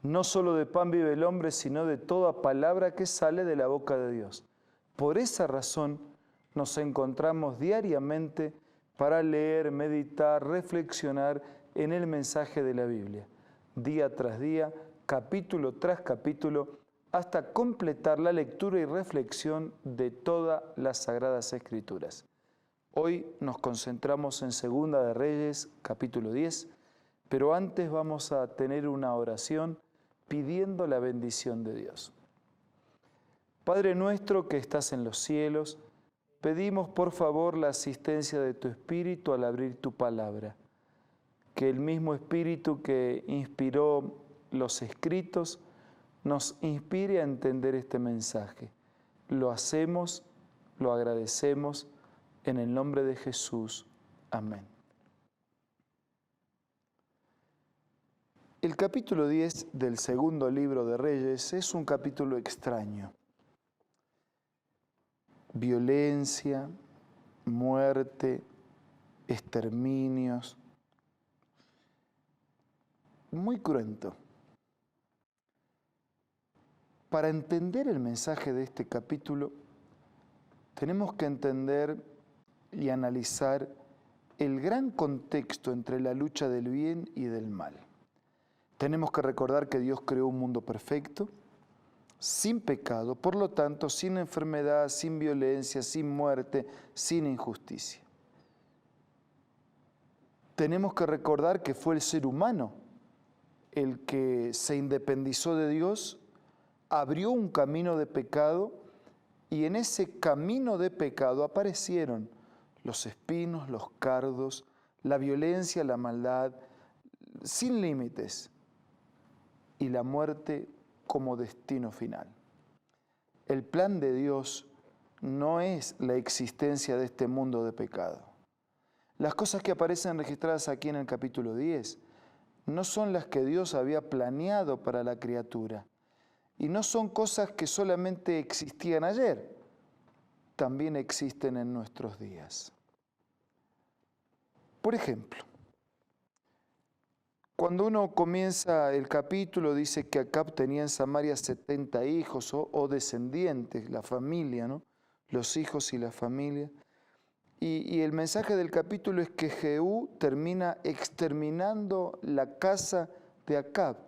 No solo de pan vive el hombre, sino de toda palabra que sale de la boca de Dios. Por esa razón nos encontramos diariamente para leer, meditar, reflexionar en el mensaje de la Biblia, día tras día, capítulo tras capítulo, hasta completar la lectura y reflexión de todas las Sagradas Escrituras. Hoy nos concentramos en Segunda de Reyes, capítulo 10, pero antes vamos a tener una oración pidiendo la bendición de Dios. Padre nuestro que estás en los cielos, pedimos por favor la asistencia de tu Espíritu al abrir tu palabra. Que el mismo Espíritu que inspiró los escritos nos inspire a entender este mensaje. Lo hacemos, lo agradecemos, en el nombre de Jesús. Amén. El capítulo 10 del segundo libro de Reyes es un capítulo extraño. Violencia, muerte, exterminios. Muy cruento. Para entender el mensaje de este capítulo, tenemos que entender y analizar el gran contexto entre la lucha del bien y del mal. Tenemos que recordar que Dios creó un mundo perfecto, sin pecado, por lo tanto, sin enfermedad, sin violencia, sin muerte, sin injusticia. Tenemos que recordar que fue el ser humano el que se independizó de Dios, abrió un camino de pecado y en ese camino de pecado aparecieron los espinos, los cardos, la violencia, la maldad, sin límites, y la muerte como destino final. El plan de Dios no es la existencia de este mundo de pecado. Las cosas que aparecen registradas aquí en el capítulo 10 no son las que Dios había planeado para la criatura y no son cosas que solamente existían ayer, también existen en nuestros días. Por ejemplo, cuando uno comienza el capítulo, dice que Acab tenía en Samaria 70 hijos o descendientes, la familia, ¿no? Los hijos y la familia. Y el mensaje del capítulo es que Jehú termina exterminando la casa de Acab.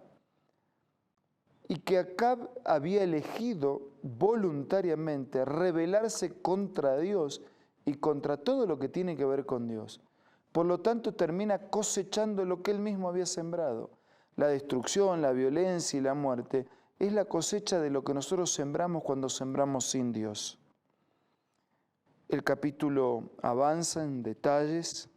Y que Acab había elegido voluntariamente rebelarse contra Dios y contra todo lo que tiene que ver con Dios. Por lo tanto, termina cosechando lo que él mismo había sembrado. La destrucción, la violencia y la muerte es la cosecha de lo que nosotros sembramos cuando sembramos sin Dios. El capítulo avanza en detalles.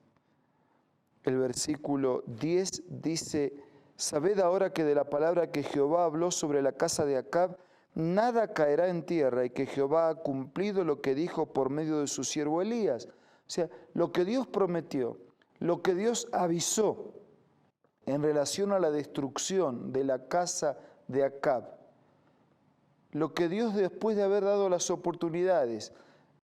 El versículo 10 dice: «Sabed ahora que de la palabra que Jehová habló sobre la casa de Acab, nada caerá en tierra, y que Jehová ha cumplido lo que dijo por medio de su siervo Elías». O sea, lo que Dios prometió, lo que Dios avisó en relación a la destrucción de la casa de Acab, lo que Dios, después de haber dado las oportunidades,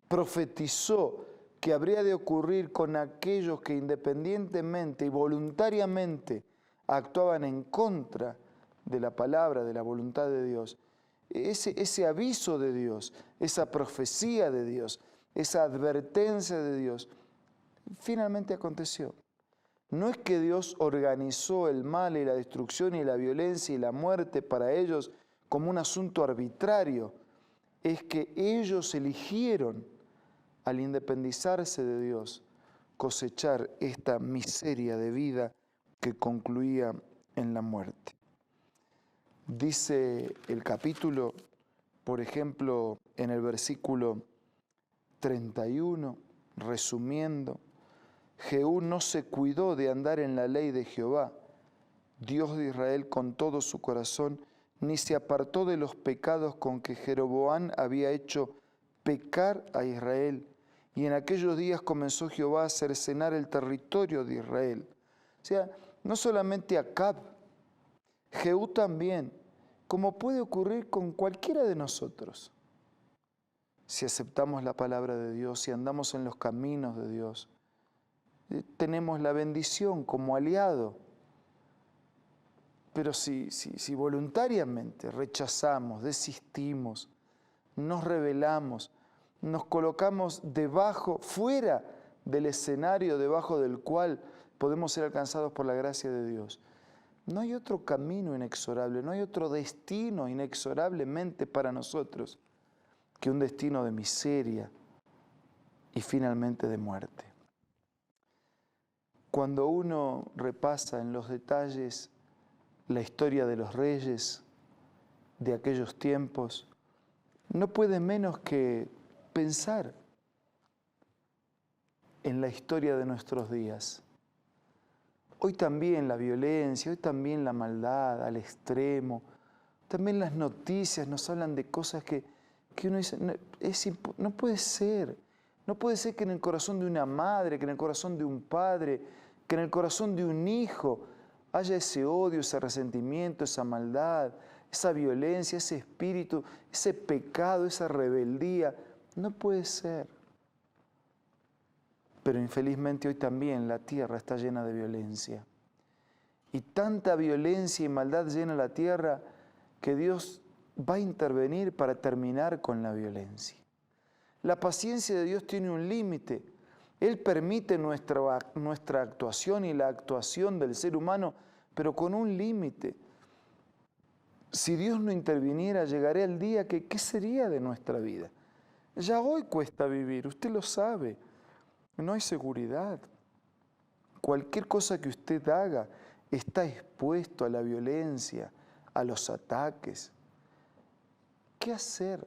profetizó que habría de ocurrir con aquellos que independientemente y voluntariamente actuaban en contra de la palabra, de la voluntad de Dios. Ese aviso de Dios, esa profecía de Dios, esa advertencia de Dios, finalmente aconteció. No es que Dios organizó el mal y la destrucción y la violencia y la muerte para ellos como un asunto arbitrario, es que ellos eligieron, al independizarse de Dios, cosechar esta miseria de vida que concluía en la muerte. Dice el capítulo, por ejemplo, en el versículo 31, resumiendo: Jehú no se cuidó de andar en la ley de Jehová, Dios de Israel, con todo su corazón, ni se apartó de los pecados con que Jeroboam había hecho pecar a Israel. Y en aquellos días comenzó Jehová a cercenar el territorio de Israel. O sea, no solamente Acab, Jehú también, como puede ocurrir con cualquiera de nosotros. Si aceptamos la palabra de Dios, si andamos en los caminos de Dios, tenemos la bendición como aliado Pero si voluntariamente rechazamos, desistimos, nos rebelamos, nos colocamos fuera del escenario debajo del cual podemos ser alcanzados por la gracia de Dios, no hay otro camino inexorable, no hay otro destino inexorablemente para nosotros que un destino de miseria y finalmente de muerte. Cuando uno repasa en los detalles la historia de los reyes de aquellos tiempos, no puede menos que pensar en la historia de nuestros días. Hoy también la violencia, hoy también la maldad al extremo, también las noticias nos hablan de cosas que uno dice, no puede ser. No puede ser que en el corazón de una madre, que en el corazón de un padre, que en el corazón de un hijo haya ese odio, ese resentimiento, esa maldad, esa violencia, ese espíritu, ese pecado, esa rebeldía. No puede ser. Pero infelizmente hoy también la tierra está llena de violencia. Y tanta violencia y maldad llena la tierra que Dios va a intervenir para terminar con la violencia. La paciencia de Dios tiene un límite. Él permite nuestra actuación y la actuación del ser humano, pero con un límite. Si Dios no interviniera, llegaría el día que, ¿qué sería de nuestra vida? Ya hoy cuesta vivir, usted lo sabe. No hay seguridad. Cualquier cosa que usted haga está expuesto a la violencia, a los ataques. ¿Qué hacer?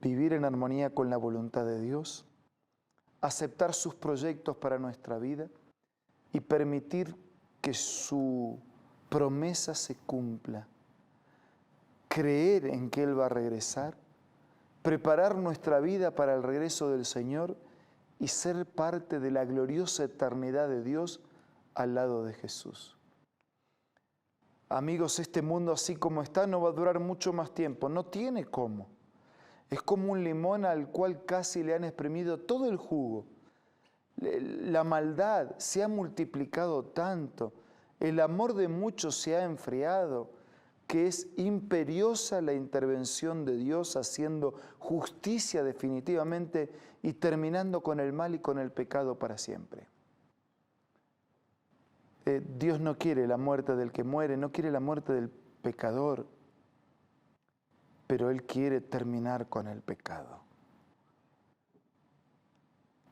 Vivir en armonía con la voluntad de Dios, aceptar sus proyectos para nuestra vida y permitir que su promesa se cumpla. Creer en que Él va a regresar, preparar nuestra vida para el regreso del Señor y ser parte de la gloriosa eternidad de Dios al lado de Jesús. Amigos, este mundo así como está no va a durar mucho más tiempo, no tiene cómo. Es como un limón al cual casi le han exprimido todo el jugo. La maldad se ha multiplicado tanto, el amor de muchos se ha enfriado, que es imperiosa la intervención de Dios haciendo justicia definitivamente y terminando con el mal y con el pecado para siempre. Dios no quiere la muerte del que muere, no quiere la muerte del pecador, pero Él quiere terminar con el pecado.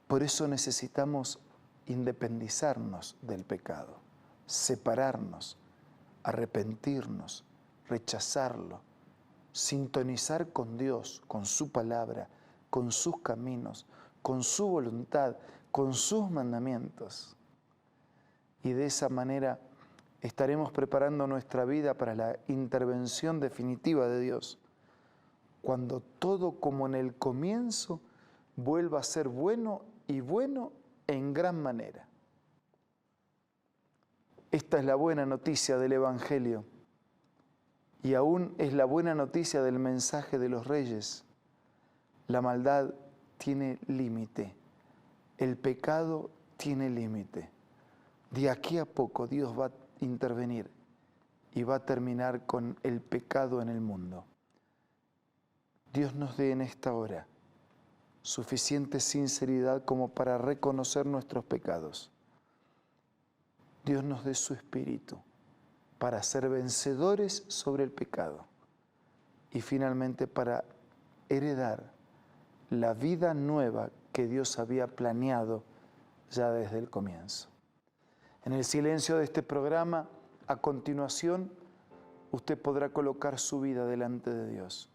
Por eso necesitamos independizarnos del pecado, separarnos, arrepentirnos, rechazarlo, sintonizar con Dios, con su palabra, con sus caminos, con su voluntad, con sus mandamientos. Y de esa manera estaremos preparando nuestra vida para la intervención definitiva de Dios, cuando todo como en el comienzo vuelva a ser bueno y bueno en gran manera. Esta es la buena noticia del Evangelio y aún es la buena noticia del mensaje de los reyes. La maldad tiene límite, el pecado tiene límite. De aquí a poco Dios va a intervenir y va a terminar con el pecado en el mundo. Dios nos dé en esta hora suficiente sinceridad como para reconocer nuestros pecados. Dios nos dé su Espíritu para ser vencedores sobre el pecado y finalmente para heredar la vida nueva que Dios había planeado ya desde el comienzo. En el silencio de este programa, a continuación, usted podrá colocar su vida delante de Dios.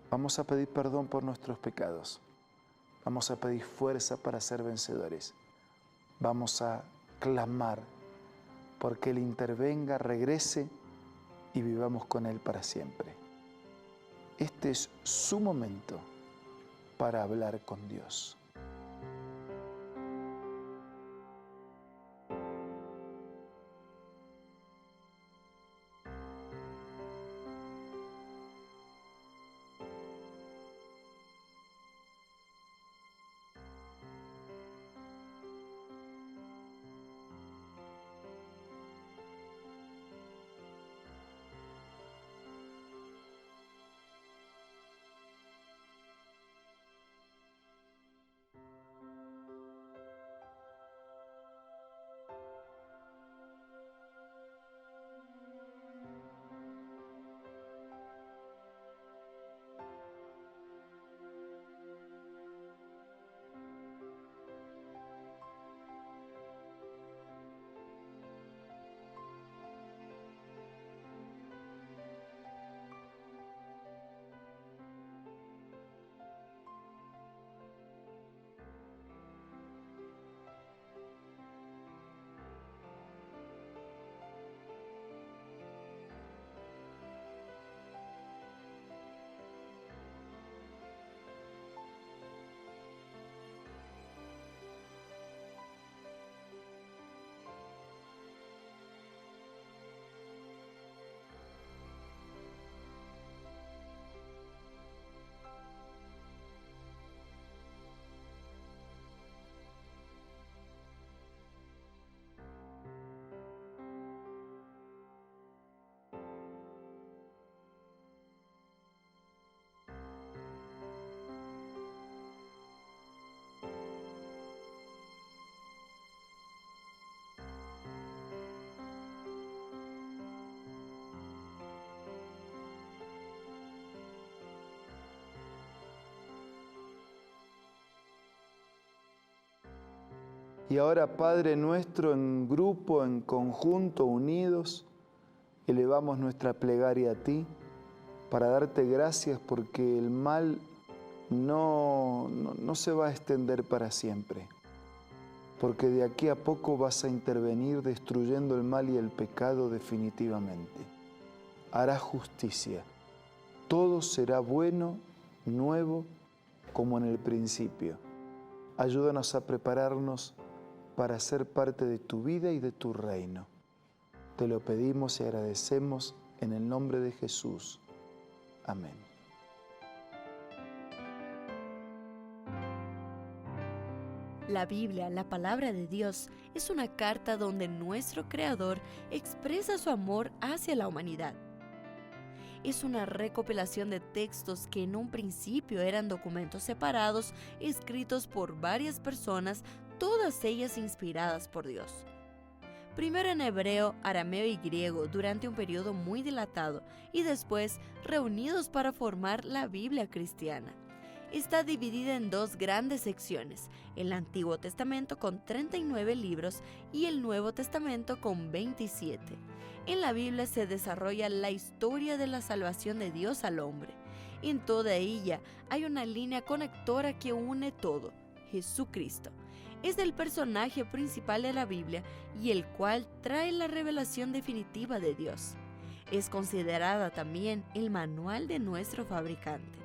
Vamos a pedir perdón por nuestros pecados. Vamos a pedir fuerza para ser vencedores. Vamos a clamar porque Él intervenga, regrese y vivamos con Él para siempre. Este es su momento para hablar con Dios. Y ahora, Padre nuestro, en grupo, en conjunto, unidos, elevamos nuestra plegaria a ti para darte gracias porque el mal no se va a extender para siempre. Porque de aquí a poco vas a intervenir destruyendo el mal y el pecado definitivamente. Harás justicia. Todo será bueno, nuevo, como en el principio. Ayúdanos a prepararnos para ser parte de tu vida y de tu reino. Te lo pedimos y agradecemos en el nombre de Jesús. Amén. La Biblia, la palabra de Dios, es una carta donde nuestro Creador expresa su amor hacia la humanidad. Es una recopilación de textos que en un principio eran documentos separados, escritos por varias personas, todas ellas inspiradas por Dios. Primero en hebreo, arameo y griego durante un periodo muy dilatado y después reunidos para formar la Biblia cristiana. Está dividida en dos grandes secciones, el Antiguo Testamento con 39 libros y el Nuevo Testamento con 27. En la Biblia se desarrolla la historia de la salvación de Dios al hombre. En toda ella hay una línea conectora que une todo, Jesucristo. Es el personaje principal de la Biblia y el cual trae la revelación definitiva de Dios. Es considerada también el manual de nuestro fabricante.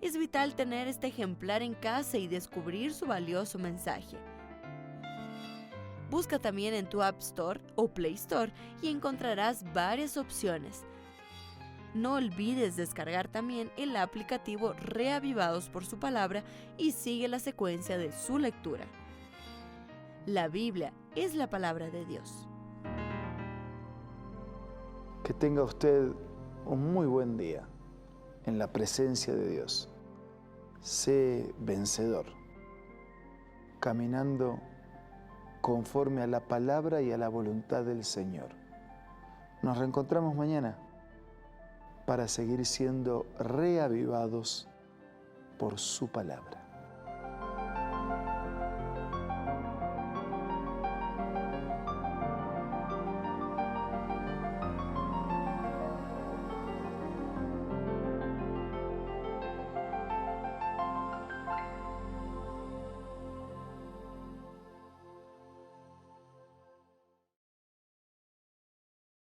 Es vital tener este ejemplar en casa y descubrir su valioso mensaje. Busca también en tu App Store o Play Store y encontrarás varias opciones. No olvides descargar también el aplicativo Reavivados por su palabra y sigue la secuencia de su lectura. La Biblia es la palabra de Dios. Que tenga usted un muy buen día en la presencia de Dios. Sé vencedor, caminando conforme a la palabra y a la voluntad del Señor. Nos reencontramos mañana para seguir siendo reavivados por su palabra.